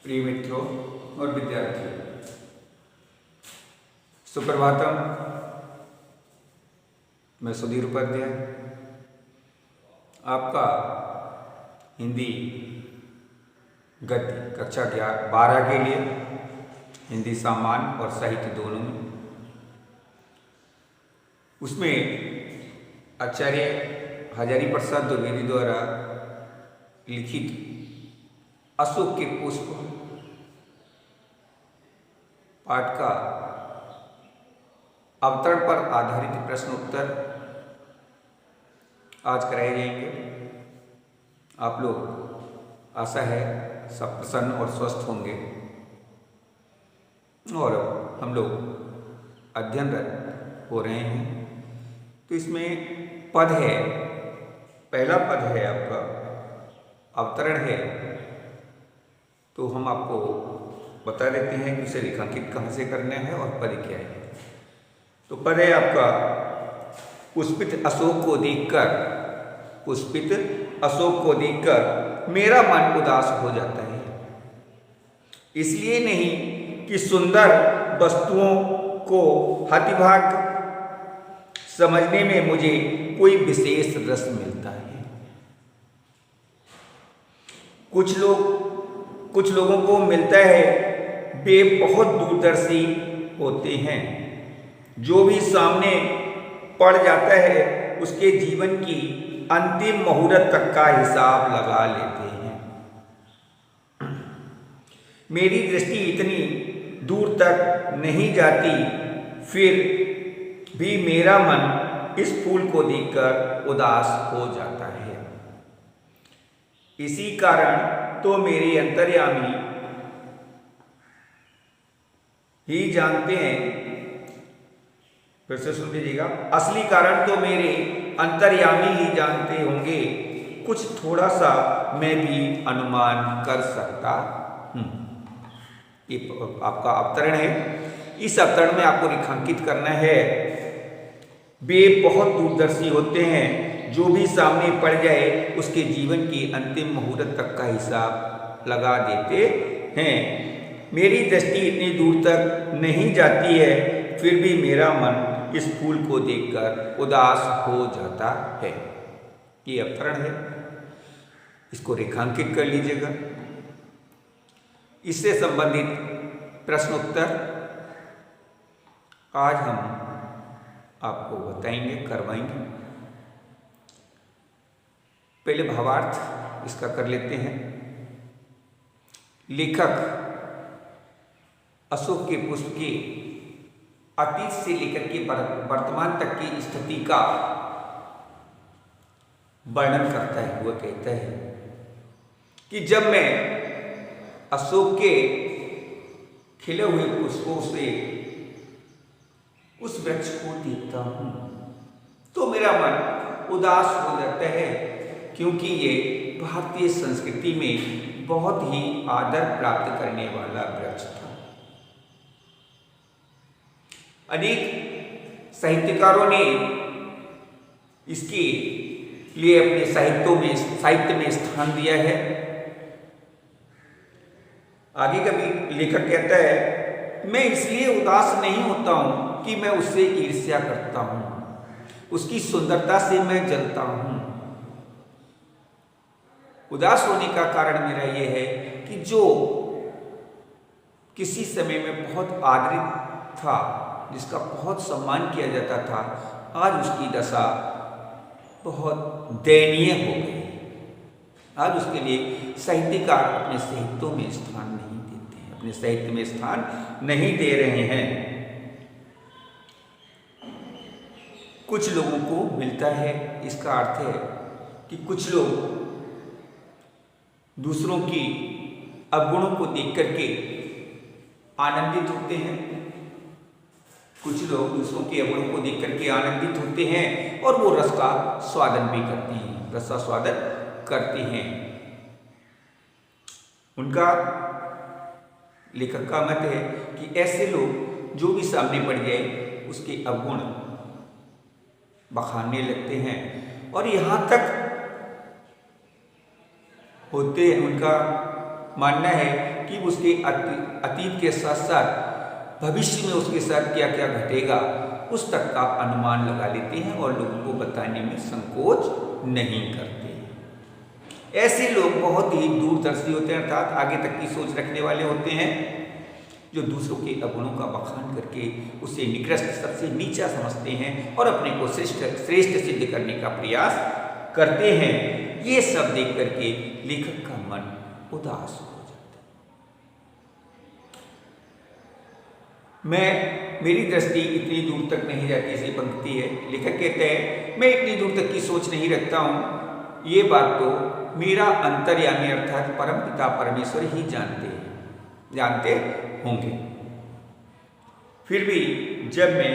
प्रिय मित्रों और विद्यार्थियों, सुप्रभातम। मैं सुधीर उपाध्याय आपका हिंदी गद्य कक्षा 12 के लिए हिंदी सामान्य और साहित्य दोनों में, उसमें आचार्य हजारी प्रसाद द्विवेदी द्वारा लिखित अशोक के पुष्प पाठ का अवतरण पर आधारित प्रश्नोत्तर आज कराए जाएंगे। आप लोग आशा है सब प्रसन्न और स्वस्थ होंगे और हम लोग अध्ययनरत हो रहे हैं। तो इसमें पद है, पहला पद है आपका अवतरण है, तो हम आपको बता देते हैं कि उसे रेखांकित कहाँ से करना है और पद क्या है। तो पद है आपका पुष्पित अशोक को देखकर, पुष्पित अशोक को देखकर मेरा मन उदास हो जाता है। इसलिए नहीं कि सुंदर वस्तुओं को हाथिभाग समझने में मुझे कोई विशेष रस मिलता है। कुछ लोगों को मिलता है, वे बहुत दूरदर्शी होते हैं। जो भी सामने पड़ जाता है उसके जीवन की अंतिम मुहूर्त तक का हिसाब लगा लेते हैं। मेरी दृष्टि इतनी दूर तक नहीं जाती, फिर भी मेरा मन इस फूल को देखकर उदास हो जाता है। इसी कारण तो मेरे अंतर्यामी ही जानते हैं, फिर से सुन लीजिएगा, असली कारण तो मेरे अंतर्यामी ही जानते होंगे, कुछ थोड़ा सा मैं भी अनुमान कर सकता हूं। ये आपका अवतरण है। इस अवतरण में आपको रेखांकित करना है, वे बहुत दूरदर्शी होते हैं, जो भी सामने पड़ जाए उसके जीवन की अंतिम मुहूर्त तक का हिसाब लगा देते हैं। मेरी दृष्टि इतनी दूर तक नहीं जाती है, फिर भी मेरा मन इस फूल को देखकर उदास हो जाता है। ये अवतरण है, इसको रेखांकित कर लीजिएगा। इससे संबंधित प्रश्नोत्तर आज हम आपको बताएंगे, करवाएंगे। पहले भावार्थ इसका कर लेते हैं। लेखक अशोक के पुष्प के अतीत से लेकर के वर्तमान तक की स्थिति का वर्णन करता है। वह कहता है कि जब मैं अशोक के खिले हुए पुष्पों से उस वृक्ष को देखता हूं तो मेरा मन उदास हो जाता है, क्योंकि ये भारतीय संस्कृति में बहुत ही आदर प्राप्त करने वाला वृक्ष था। अनेक साहित्यकारों ने इसके लिए अपने साहित्य में स्थान दिया है। आगे का भी लेखक कहता है, मैं इसलिए उदास नहीं होता हूं कि मैं उससे ईर्ष्या करता हूं, उसकी सुंदरता से मैं जलता हूं। उदास होने का कारण मेरा यह है कि जो किसी समय में बहुत आदरित था, जिसका बहुत सम्मान किया जाता था, आज उसकी दशा बहुत दयनीय हो गई। आज उसके लिए साहित्यकार अपने साहित्यों में स्थान नहीं देते हैं, अपने साहित्य में स्थान नहीं दे रहे हैं। कुछ लोगों को मिलता है, इसका अर्थ है कि कुछ लोग दूसरों की अवगुणों को देख करके आनंदित होते हैं। कुछ लोग दूसरों के अवगुणों को देख करके आनंदित होते हैं और वो रस का स्वादन भी करते हैं, रस का स्वादन करते हैं। उनका, लेखक का मत है कि ऐसे लोग जो भी सामने पड़ जाए उसके अवगुण बखानने लगते हैं और यहाँ तक होते हैं, उनका मानना है कि उसके अतीत के साथ साथ भविष्य में उसके साथ क्या क्या घटेगा उस तक का अनुमान लगा लेते हैं और लोगों को बताने में संकोच नहीं करते। ऐसे लोग बहुत ही दूरदर्शी होते हैं, अर्थात आगे तक की सोच रखने वाले होते हैं, जो दूसरों के अवगुणों का बखान करके उसे निकृष्ट, सबसे नीचा समझते हैं और अपने को श्रेष्ठ सिद्ध करने का प्रयास करते हैं। ये सब देख करके लेखक का मन उदास हो जाता है। मेरी दृष्टि इतनी दूर तक नहीं जाती, ऐसी पंक्ति है। लेखक कहते हैं मैं इतनी दूर तक की सोच नहीं रखता हूँ, ये बात तो मेरा अंतर्यामी अर्थात परम पिता परमेश्वर ही जानते होंगे। फिर भी जब मैं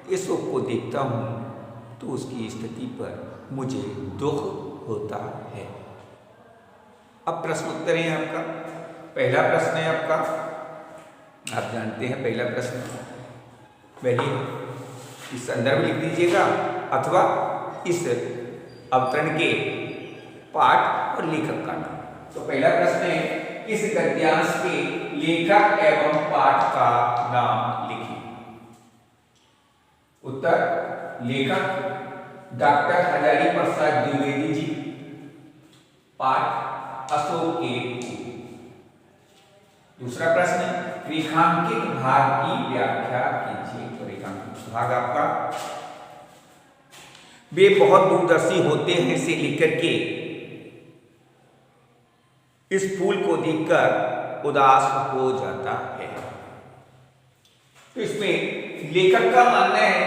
इस को देखता हूँ तो उसकी स्थिति पर मुझे दुख होता है। अब प्रश्न उत्तर है आपका। पहला प्रश्न है आपका, आप जानते हैं पहला प्रश्न वही इस संदर्भ लिख दीजिएगा अथवा इस अवतरण के पाठ और लेखक का नाम। तो पहला प्रश्न है इस गद्यांश के लेखक एवं पाठ का नाम लिखिए। उत्तर लेखक डॉक्टर हजारी प्रसाद द्विवेदी जी, पाठ अशोक के। दूसरा प्रश्न रेखांकित भाग की व्याख्या कीजिए। तो रेखांकित भाग आपका, वे बहुत दूरदर्शी होते हैं से लेकर के इस फूल को देखकर उदास हो जाता है। तो इसमें लेखक का मानना है,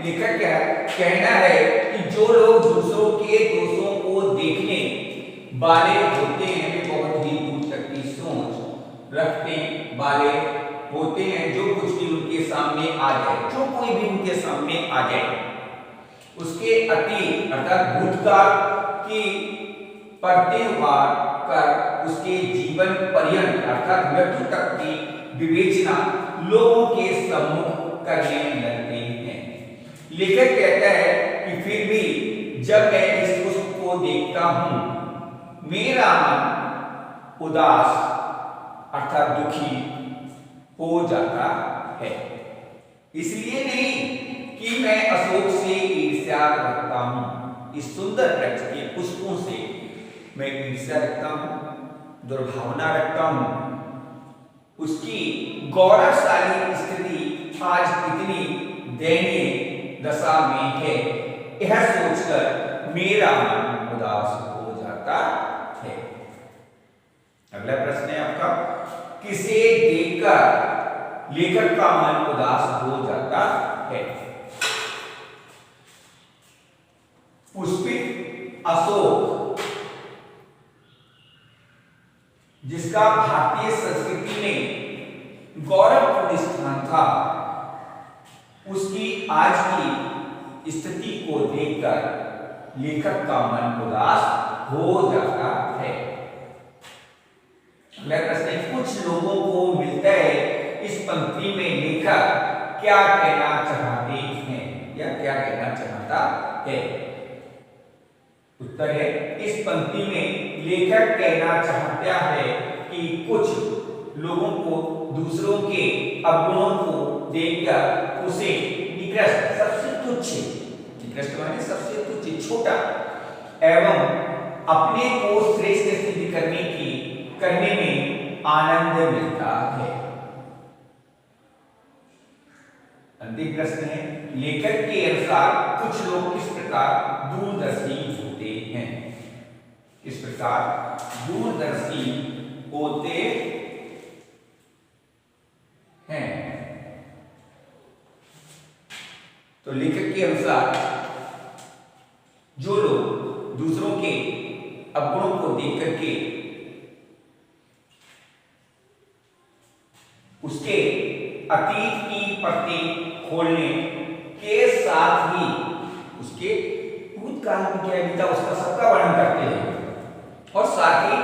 लेखक क्या कहना है कि जो लोग दूसरों के दोषों को देखने वाले होते हैं वे बहुत ही दूर तक की सोच रखने वाले होते हैं। जो कुछ भी उनके सामने आ जाए, जो कोई भी उनके सामने आ जाए, उसके अतीत अर्थात भूतकाल की प्रतिवार कर उसके जीवन पर्यंत अर्थात मृत्यु तक की विवेचना लोगों के सम्मुख करने लगते हैं। लेखक कहता है कि फिर भी जब मैं इस पुष्प को देखता हूं मेरा मन उदास अर्थात दुखी हो जाता है। इसलिए नहीं कि मैं अशोक से ईर्ष्या रखता हूं, इस सुंदर वृक्ष के पुष्पों से मैं ईर्ष्या रखता हूं, दुर्भावना रखता हूं। उसकी गौरवशाली स्थिति आज कितनी दयनीय दशा में है, यह सोचकर मेरा मन उदास हो जाता है। अगला प्रश्न है आपका, किसे देखकर लेखक का मन उदास हो जाता है? पुष्पित अशोक, जिसका भारतीय संस्कृति में गौरवपूर्ण स्थान था, उसकी आज की स्थिति को देखकर लेखक का मन उदास हो जाता है। अगला प्रश्न, कुछ लोगों को मिलता है इस पंक्ति में लेखक क्या कहना चाहते हैं या क्या कहना चाहता है? उत्तर है इस पंक्ति में लेखक कहना चाहता है कि कुछ लोगों को दूसरों के अवगुणों को देखकर उसे निकृष्ट, सबसे तुच्छ, निकृष्ट माने सबसे तुच्छ, छोटा एवं अपने को श्रेष्ठ सिद्ध करने में आनंद मिलता है। अंतिम प्रश्न है, लेखक के अनुसार कुछ लोग किस प्रकार दूरदर्शी होते हैं? किस प्रकार दूरदर्शी होते हैं? तो लेखक के अनुसार जो लोग दूसरों के अवगुणों को देख करके उसके अतीत की पत्ती खोलने के साथ ही उसके भूतकाल में क्या बीता उसका सबका वर्णन करते हैं और साथ ही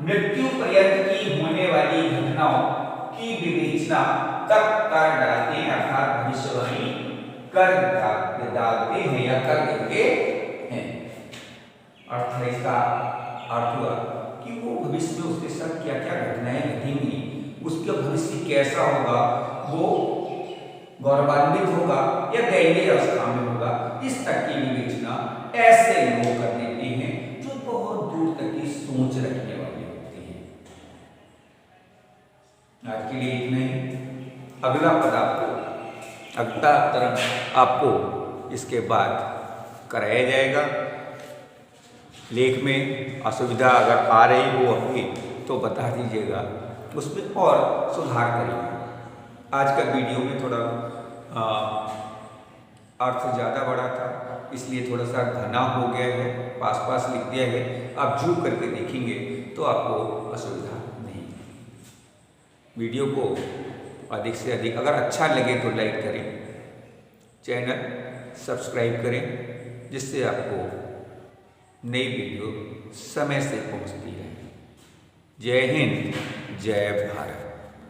मृत्यु पर्यंत की होने वाली घटनाओं की विवेचना तक कर डालते हैं, अर्थात भविष्यवाणी कर डालते हैं या कर देते हैं। अर्थ है इसका अर्थ हुआ कि वो भविष्य में उसके साथ क्या क्या घटनाएं घटेंगी, उसका भविष्य कैसा होगा, वो गौरवान्वित होगा या दयनीय अवस्था में होगा, इस तक की विवेचना ऐसे लोग कर देते हैं जो बहुत दूर तक की सोच रखने वाले होते हैं। आज के लिए इतना ही। अगला पद आपको, अगला तरफ आपको इसके बाद कराया जाएगा। लेख में असुविधा अगर आ रही हो अभी तो बता दीजिएगा, उसमें और सुधार करेंगे। आज का वीडियो में थोड़ा अर्थ ज़्यादा बड़ा था, इसलिए थोड़ा सा घना हो गया है, पास पास लिख दिया है। आप जूम करके देखेंगे तो आपको असुविधा नहीं। वीडियो को अधिक से अधिक अगर अच्छा लगे तो लाइक करें, चैनल सब्सक्राइब करें, जिससे आपको नई वीडियो समय से पहुंचती रहे। जय हिंद, जय भारत।